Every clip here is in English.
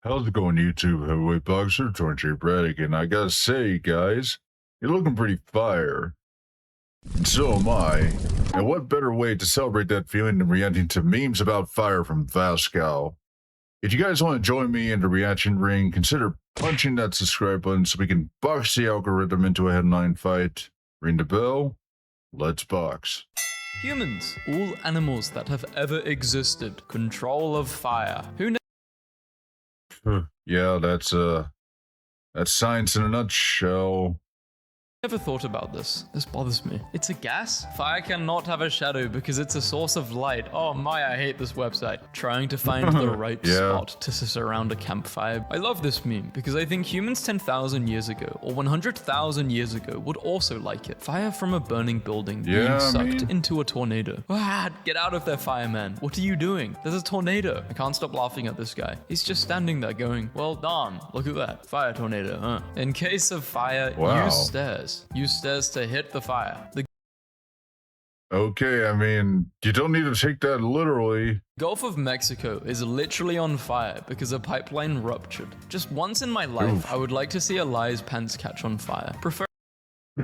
How's it going, YouTube? Heavyweight boxer, TJ.Braddock, and I gotta say, guys, you're looking pretty fire. And so am I. And what better way to celebrate that feeling than reacting to memes about fire from Vaazkl? If you guys want to join me in the reaction ring, consider punching that subscribe button so we can box the algorithm into a headline fight. Ring the bell. Let's box. Humans, all animals that have ever existed, control of fire. Who Yeah, that's science in a nutshell. never thought about this? This bothers me. It's a gas? Fire cannot have a shadow because it's a source of light. Oh my, I hate this website. Trying to find the right spot to sit around a campfire. I love this meme because I think humans 10,000 years ago or 100,000 years ago would also like it. Fire from a burning building being sucked into a tornado. Ah, get out of there, fireman. What are you doing? There's a tornado. I can't stop laughing at this guy. He's just standing there going, well done. Look at that. Fire tornado, huh? In case of fire, use stairs. Use stairs to hit the fire. Okay, I mean, you don't need to take that literally. Gulf of Mexico is literally on fire because a pipeline ruptured. Just once in my life, I would like to see Eli's pants catch on fire.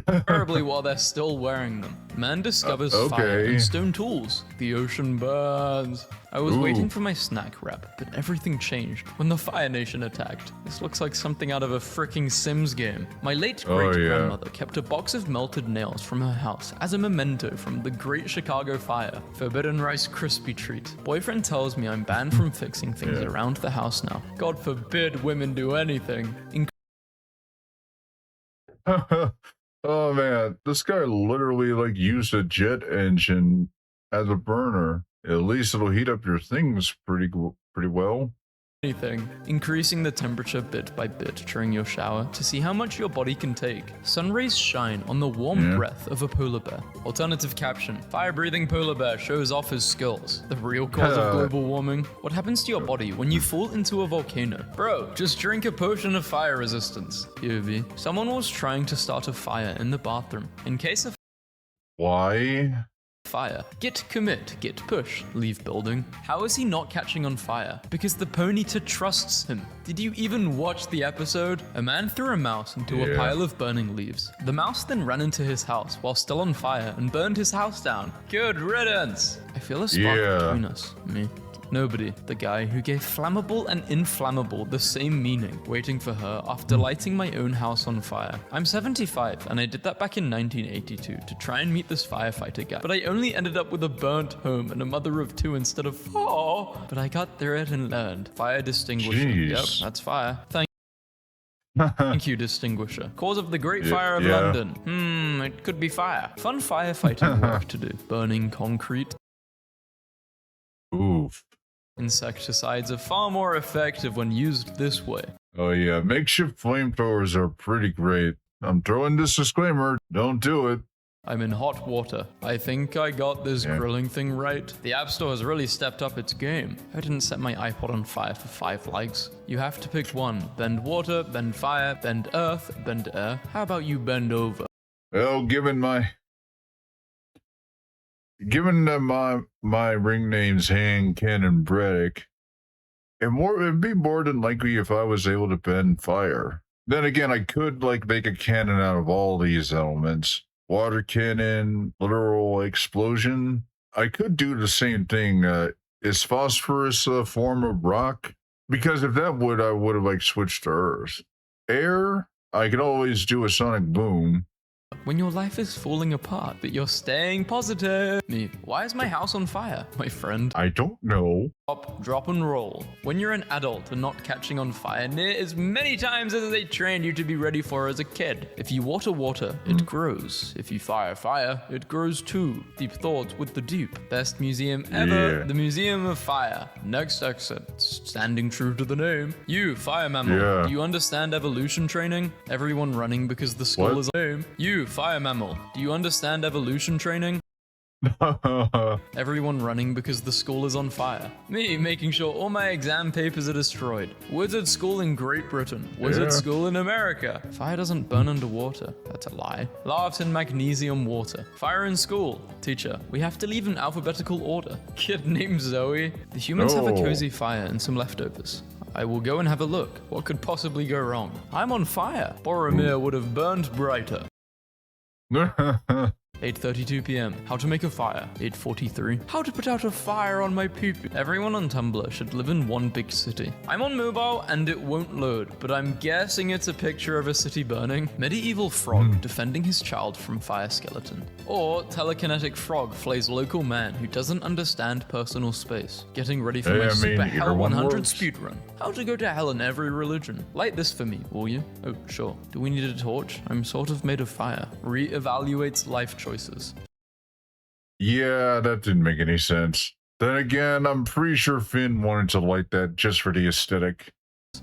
Preferably while they're still wearing them. Man discovers fire and stone tools. The ocean burns. I was waiting for my snack wrap, but everything changed when the Fire Nation attacked. This looks like something out of a freaking Sims game. My late great-grandmother kept a box of melted nails from her house as a memento from the Great Chicago Fire. Forbidden Rice Krispie treat. Boyfriend tells me I'm banned from fixing things around the house now. God forbid women do anything. Oh man, this guy literally like used a jet engine as a burner. At least it'll heat up your things pretty well. Increasing the temperature bit by bit during your shower to see how much your body can take. Sun rays shine on the warm breath of a polar bear. Alternative caption: fire-breathing polar bear shows off his skills. The real cause of global warming. What happens to your body when you fall into a volcano? Bro, just drink a potion of fire resistance. POV. Someone was trying to start a fire in the bathroom. In case of why? Fire. Git commit, git push, leave building. How is he not catching on fire? Because the ponyta trusts him. Did you even watch the episode? A man threw a mouse into a pile of burning leaves. The mouse then ran into his house while still on fire and burned his house down. Good riddance. I feel a spark between us. Me. Nobody, the guy who gave flammable and inflammable the same meaning, waiting for her after lighting my own house on fire. I'm 75 and I did that back in 1982 to try and meet this firefighter guy, but I only ended up with a burnt home and a mother of 2 instead of 4. But I got through it and learned. Fire distinguisher. Yep, that's fire. Thank you, distinguisher. Cause of the Great Fire of London. It could be fire. Fun firefighting work to do. Burning concrete. Oof. Insecticides are far more effective when used this way. Oh yeah, makeshift flamethrowers are pretty great. I'm throwing this disclaimer, don't do it. I'm in hot water. I think I got this grilling thing right. The App Store has really stepped up its game. I didn't set my iPod on fire for 5 likes. You have to pick one. Bend water, bend fire, bend earth, bend air. How about you bend over? Well, given that my ring name's Han Cannon Braddock, it'd be more than likely if I was able to bend fire. Then again, I could like make a cannon out of all these elements. Water cannon, literal explosion. I could do the same thing. Is phosphorus a form of rock? Because if that would, I would have like switched to earth. Air, I could always do a sonic boom. When your life is falling apart, but you're staying positive. Me, why is my house on fire, my friend? I don't know. Drop and roll. When you're an adult and not catching on fire near as many times as they trained you to be ready for as a kid. If you water, it grows. If you fire, it grows too. Deep thoughts with the dupe. Best museum ever, the Museum of Fire. Next exit, standing true to the name. You, fire mammal, do you understand evolution training? Everyone running because the skull is home. You, fire mammal, do you understand evolution training? Everyone running because the school is on fire. Me making sure all my exam papers are destroyed. Wizard school in Great Britain. Wizard school in America. Fire doesn't burn underwater. That's a lie. Laughs in magnesium water. Fire in school. Teacher, we have to leave in alphabetical order. Kid named Zoe. The humans have a cozy fire and some leftovers. I will go and have a look. What could possibly go wrong? I'm on fire. Boromir would have burned brighter. 8:32 p.m. How to make a fire. 8:43. How to put out a fire on my pee-pee. Everyone on Tumblr should live in one big city. I'm on mobile and it won't load, but I'm guessing it's a picture of a city burning. Medieval frog defending his child from fire skeleton. Or telekinetic frog flays local man who doesn't understand personal space. Getting ready for my Super Hell 100 speedrun. How to go to hell in every religion. Light this for me, will you? Oh, sure. Do we need a torch? I'm sort of made of fire. Re-evaluates life choices. Yeah, that didn't make any sense. Then again, I'm pretty sure Finn wanted to light that just for the aesthetic.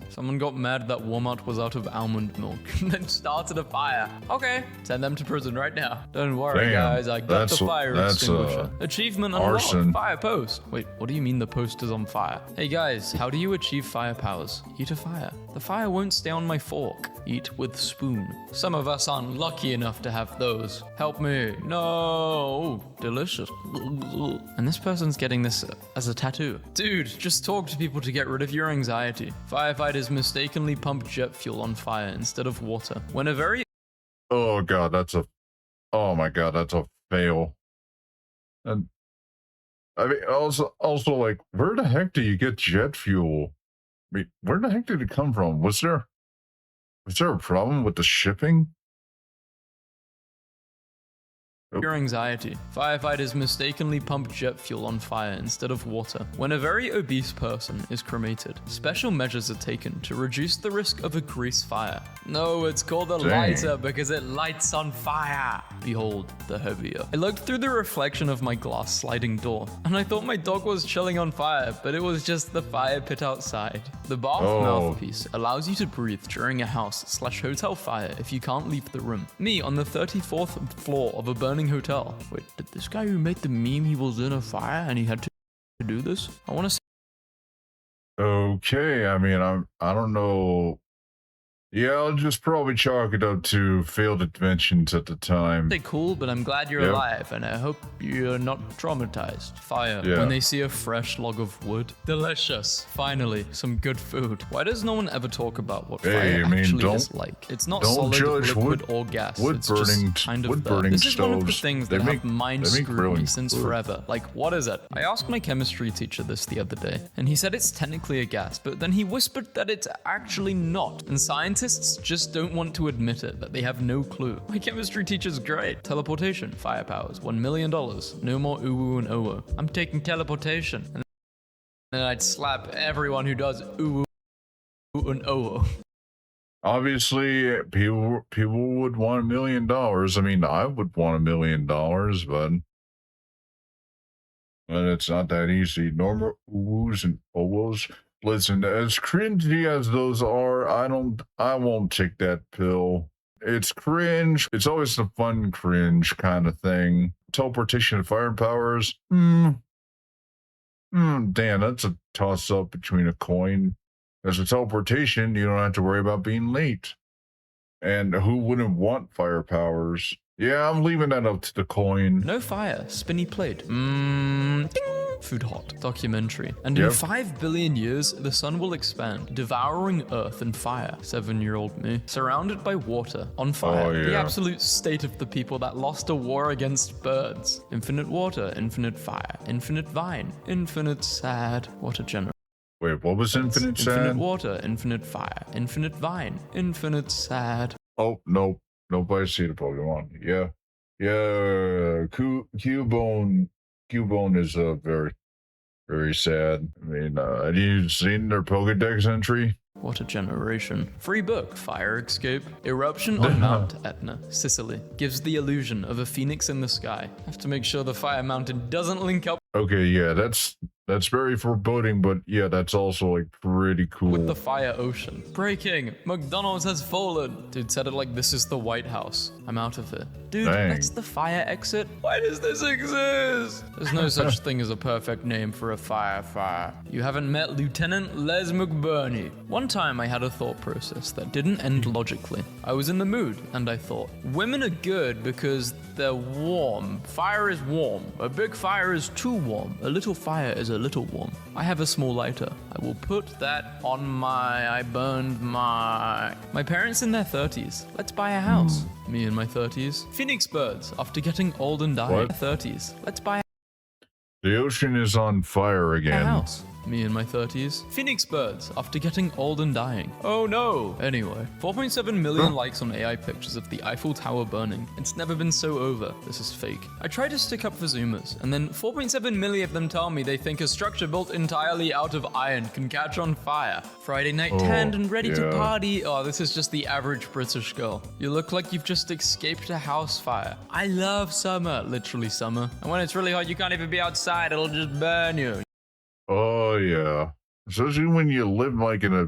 Someone got mad that Walmart was out of almond milk and then started a fire. Okay, send them to prison right now. Don't worry, guys, I got the fire extinguisher. Achievement unlocked. Arson. Fire post. Wait, what do you mean the post is on fire? Hey guys, how do you achieve fire powers? Eat a fire. The fire won't stay on my fork. Eat with spoon. Some of us aren't lucky enough to have those. Help me. No. Delicious. And this person's getting this as a tattoo. Dude, just talk to people to get rid of your anxiety. Firefighters mistakenly pump jet fuel on fire instead of water. When a very... Oh god, oh my god, that's a fail. And I mean, also like, where the heck do you get jet fuel? I mean, where the heck did it come from? Was there a problem with the shipping? Your anxiety. Firefighters mistakenly pump jet fuel on fire instead of water. When a very obese person is cremated, special measures are taken to reduce the risk of a grease fire. No, it's called a lighter because it lights on fire. Behold, the heavier. I looked through the reflection of my glass sliding door, and I thought my dog was chilling on fire, but it was just the fire pit outside. The bath mouthpiece allows you to breathe during a house/hotel fire if you can't leave the room. Me on the 34th floor of a burning hotel. Wait, did this guy who made the meme, he was in a fire and he had to do this? I want to say... Okay, I mean, I don't know. Yeah, I'll just probably chalk it up to failed inventions at the time. Say cool, but I'm glad you're alive, and I hope you're not traumatized. Fire. When they see a fresh log of wood. Delicious. Finally, some good food. Why does no one ever talk about what fire actually is like? It's not solid, liquid, or gas. It's just kind of there. This is one of the things that have mind screwed me since forever. Like, what is it? I asked my chemistry teacher this the other day, and he said it's technically a gas, but then he whispered that it's actually not. And scientists just don't want to admit it, that they have no clue. My chemistry teacher's great. Teleportation, fire powers, $1 million. No more uwu and owo. I'm taking teleportation. And then I'd slap everyone who does uwu and owo. Obviously, people would want $1 million. I mean, I would want $1 million, but it's not that easy. Normal uwus and owos. Listen, as cringy as those are, I won't take that pill. It's cringe. It's always the fun cringe kind of thing. Teleportation and fire powers. Damn, that's a toss-up between a coin. As a teleportation, you don't have to worry about being late. And who wouldn't want fire powers? Yeah, I'm leaving that up to the coin. No fire, spinny plate. Ding. Food hot. Documentary. And in 5 billion years, the sun will expand, devouring earth and fire. 7-year-old me. Surrounded by water. On fire. The absolute state of the people that lost a war against birds. Infinite water, infinite fire, infinite vine, infinite sad. What a generation. Wait, what was infinite sad? Infinite water, infinite fire, infinite vine, infinite sad. Oh, nope. Nobody see the Pokemon. Yeah. Cubone is very, very sad. I mean, have you seen their Pokedex entry? What a generation. Free book, Fire Escape. Eruption on Mount Etna, Sicily. Gives the illusion of a phoenix in the sky. Have to make sure the fire mountain doesn't link up. Okay, yeah, that's very foreboding, but yeah, that's also like pretty cool. With the fire ocean. Breaking, McDonald's has fallen. Dude said it like this is the White House. I'm out of it. Dude, that's the fire exit? Why does this exist? There's no such thing as a perfect name for a fire. You haven't met Lieutenant Les McBurney. One time I had a thought process that didn't end logically. I was in the mood, and I thought, women are good because they're warm. Fire is warm. A big fire is too warm. A little fire is a little warm. I have a small lighter. I will put that on I burned my parents in their 30s. Let's buy a house. Me in my 30s. Phoenix birds, after getting old and dying. What? 30s. Let's buy The ocean is on fire a again. house. Me in my 30s. Phoenix birds, after getting old and dying. Oh no! Anyway, 4.7 million likes on AI pictures of the Eiffel Tower burning. It's never been so over. This is fake. I try to stick up for Zoomers, and then 4.7 million of them tell me they think a structure built entirely out of iron can catch on fire. Friday night tanned and ready to party. Oh, this is just the average British girl. You look like you've just escaped a house fire. I love summer, literally summer. And when it's really hot, you can't even be outside. It'll just burn you. Oh, yeah. Especially when you live like in a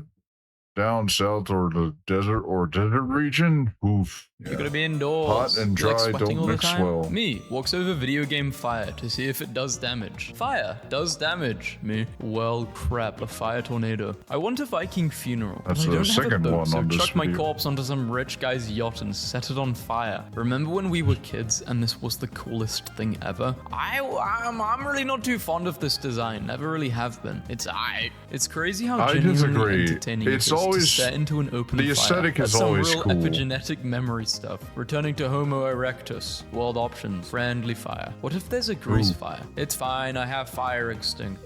down south or the desert region. Oof. You're gonna be indoors. Hot and You like dry sweating don't all the mix time? well. Me walks over video game fire to see if it does damage. Fire does damage. Me, well, crap, a fire tornado. I want a Viking funeral, but That's I the don't have a second boat, one so on this chuck my video. corpse onto some rich guy's yacht and set it on fire. Remember when we were kids and this was the coolest thing ever? I'm really not too fond of this design. Never really have been. It's crazy how I genuinely disagree. entertaining It's it is always- to stare into an open the fire. aesthetic is That's always some real cool. epigenetic memory stuff. Returning to Homo erectus. World options. Friendly fire. What if there's a grease fire? It's fine. I have fire extinction.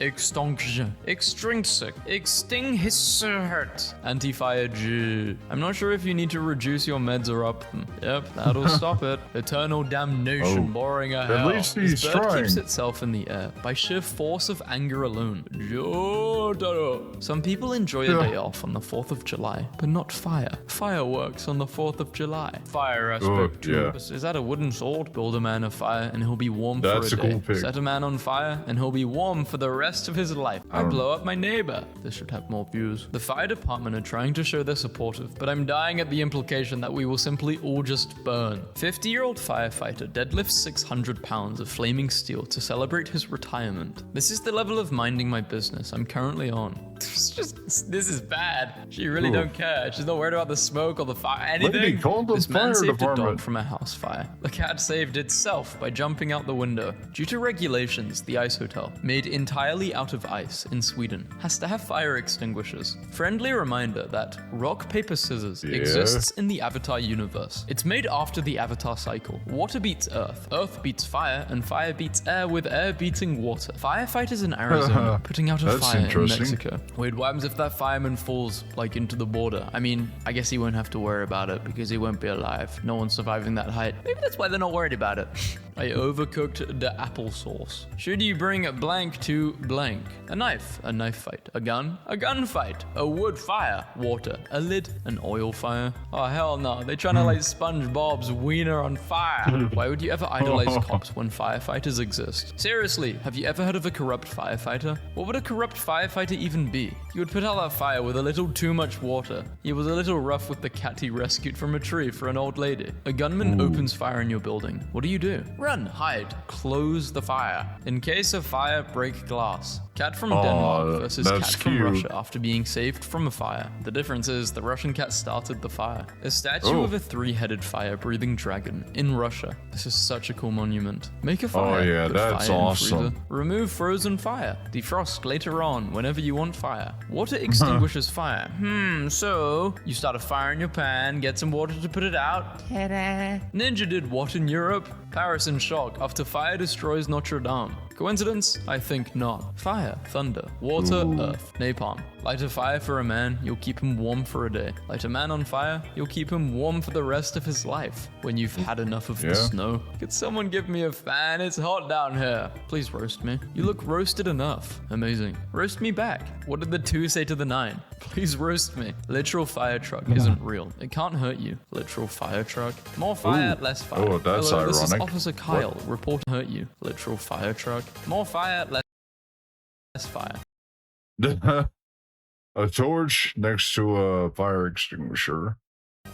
Extrinsic. Extinguisher. Anti-fire G. I'm not sure if you need to reduce your meds or up them. Yep, that'll stop it. Eternal damnation. Boring a hell. least he's This bird trying. keeps itself in the air by sheer force of anger alone. Jotaro. Some people enjoy a day off on the 4th of July, but not fire. Fireworks on the 4th of July. Fire aspect. yeah. Is that a wooden sword? Build a man a fire and he'll be warm That's for a a day. cool pick. Set a man on fire and he'll be warm for the rest of his life. I blow up my neighbor. This should have more views. The fire department are trying to show they're supportive, but I'm dying at the implication that we will simply all just burn. 50-year-old firefighter deadlifts 600 pounds of flaming steel to celebrate his retirement. This is the level of minding my business I'm currently on. This is bad. She really don't care. She's not worried about the smoke or the fire, anything. Lady, call the This man fire saved a dog department. from a house fire. The cat saved itself by jumping out the window. Due to regulations, the ice hotel, made entirely out of ice in Sweden, has to have fire extinguishers. Friendly reminder that rock, paper, scissors exists in the Avatar universe. It's made after the Avatar cycle. Water beats earth, earth beats fire, and fire beats air with air beating water. Firefighters in Arizona putting out a That's fire in interesting. Mexico. Wait, what happens if that fireman falls, like, into the border? I mean, I guess he won't have to worry about it because he won't be alive. No one's surviving that height. Maybe that's why they're not worried about it. I overcooked the applesauce. Should you bring blank to blank? A knife fight. A gun fight. A wood fire, water. A lid, an oil fire. Oh, hell no. They're trying to light SpongeBob's wiener on fire. Why would you ever idolize cops when firefighters exist? Seriously, have you ever heard of a corrupt firefighter? What would a corrupt firefighter even be? He would put out that fire with a little too much water. He was a little rough with the cat he rescued from a tree for an old lady. A gunman opens fire in your building. What do? Run, hide, close the fire. In case of fire, break glass. Cat from Denmark versus cat that's from cute. Russia after being saved from a fire. The difference is the Russian cat started the fire. A statue of a three-headed fire-breathing dragon in Russia. This is such a cool monument. Make a fire. yeah, put that's fire in awesome. freezer. Remove frozen fire. Defrost later on whenever you want fire. Water extinguishes fire. So you start a fire in your pan, get some water to put it out. Ta-da. Ninja did what in Europe? Paris in shock after fire destroys Notre Dame. Coincidence? I think not. Fire, thunder, water, earth, napalm. Light a fire for a man, you'll keep him warm for a day. Light a man on fire, you'll keep him warm for the rest of his life. When you've had enough of the snow. Could someone give me a fan? It's hot down here. Please roast me. You look roasted enough. Amazing. Roast me back. What did the 2 say to the 9? Please roast me. Literal fire truck isn't real. It can't hurt you. Literal fire truck. More fire, less fire. Oh, that's Hello, this is ironic. Officer Kyle. Report hurt you. Literal fire truck. More fire, less fire. A torch next to a fire extinguisher.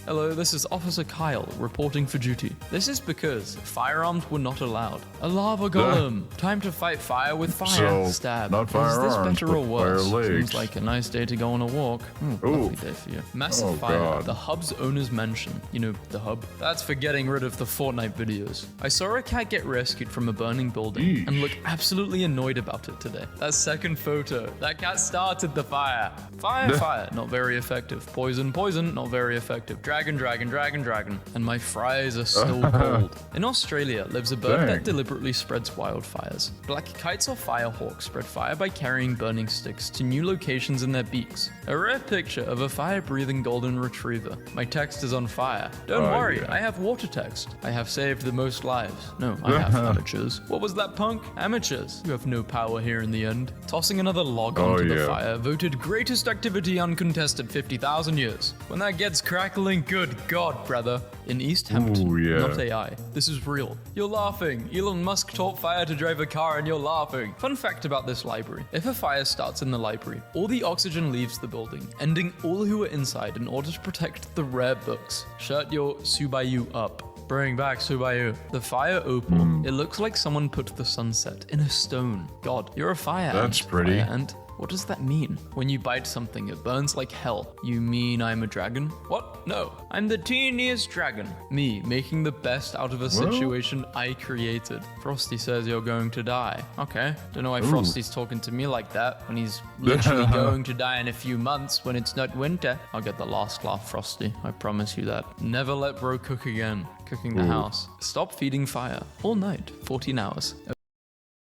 Hello, this is Officer Kyle reporting for duty. This is because firearms were not allowed. A lava golem. Time to fight fire with fire. So, Stab. not firearms, Is this better but or worse? fire legs. Seems like a nice day to go on a walk. Lovely day for you. Massive Oh, fire. God. The hub's owner's mansion. You know, the hub. That's for getting rid of the Fortnite videos. I saw a cat get rescued from a burning building and look absolutely annoyed about it today. That second photo. That cat started the fire. Fire, fire. Not very effective. Poison, poison. Not very effective. Dragon, dragon, dragon, dragon. And my fries are still cold. In Australia lives a bird that deliberately spreads wildfires. Black kites or firehawks spread fire by carrying burning sticks to new locations in their beaks. A rare picture of a fire-breathing golden retriever. My text is on fire. Don't worry, yeah. I have water text. I have saved the most lives. No, I have amateurs. What was that, punk? Amateurs. You have no power here in the end. Tossing another log onto the fire, voted greatest activity uncontested 50,000 years. When that gets crackling, good God, brother. In East Hampton, not AI. This is real. You're laughing. Elon Musk taught fire to drive a car and you're laughing. Fun fact about this library. If a fire starts in the library, all the oxygen leaves the building, ending all who are inside in order to protect the rare books. Shut your Subaru up. Bring back Subaru. The fire opal. It looks like someone put the sunset in a stone. God, you're a fire That's ant. pretty. Fire ant. What does that mean? When you bite something, it burns like hell. You mean I'm a dragon? What? No. I'm the teeniest dragon. Me, making the best out of a situation I created. Frosty says you're going to die. Okay. Don't know why Frosty's talking to me like that when he's literally going to die in a few months when it's not winter. I'll get the last laugh, Frosty. I promise you that. Never let bro cook again. Cooking the house. Stop feeding fire. All night. 14 hours.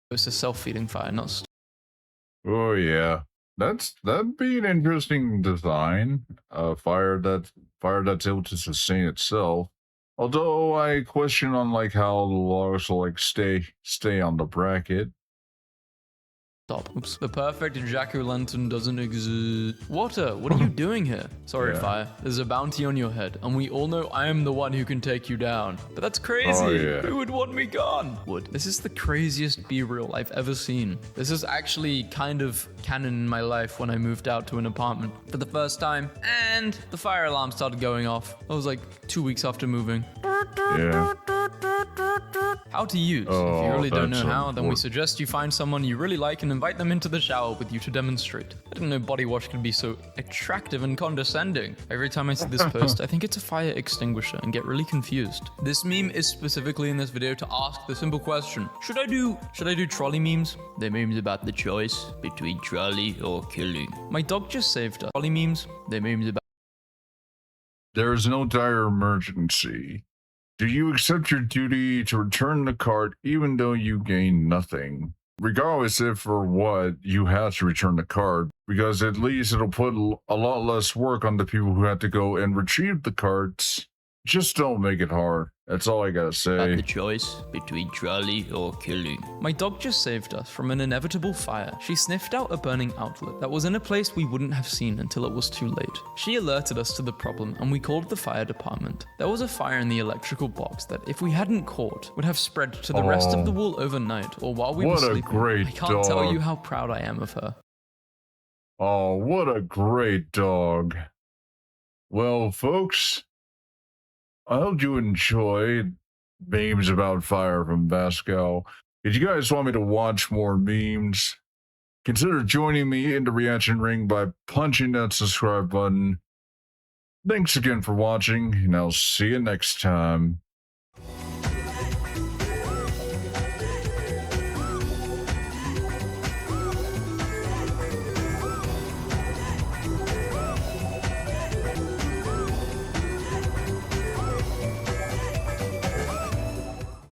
It's a self-feeding fire, not Oh yeah, that'd be an interesting design. Fire that's able to sustain itself. Although I question on like how the logs will like stay on the bracket. stop. Oops. The perfect jack-o'-lantern doesn't exist. Water, what are you doing here? Sorry, fire. There's a bounty on your head, and we all know I am the one who can take you down. But that's crazy. Who would want me gone? Would. This is the craziest B-reel I've ever seen. This is actually kind of canon in my life when I moved out to an apartment for the first time, and the fire alarm started going off. That was like 2 weeks after moving. Yeah. How to use. If you really don't know how, then we suggest you find someone you really like and invite them into the shower with you to demonstrate. I didn't know body wash could be so attractive and condescending. Every time I see this post, I think it's a fire extinguisher and get really confused. This meme is specifically in this video to ask the simple question, should I do trolley memes? They're memes about the choice between trolley or killing. My dog just saved us. Trolley memes, they're memes about There is no dire emergency. Do you accept your duty to return the cart even though you gain nothing? Regardless if or what, you have to return the cart, because at least it'll put a lot less work on the people who have to go and retrieve the carts. Just don't make it hard. That's all I gotta say. the choice between trolley or killing. My dog just saved us from an inevitable fire. She sniffed out a burning outlet that was in a place we wouldn't have seen until it was too late. She alerted us to the problem and we called the fire department. There was a fire in the electrical box that, if we hadn't caught, would have spread to the rest of the wall overnight or while we were sleeping. What a great I can't tell dog. you how proud I am of her. Oh, what a great dog. Well, folks, I hope you enjoyed memes about fire from Vaazkl. If you guys want me to watch more memes, consider joining me in the reaction ring by punching that subscribe button. Thanks again for watching, and I'll see you next time.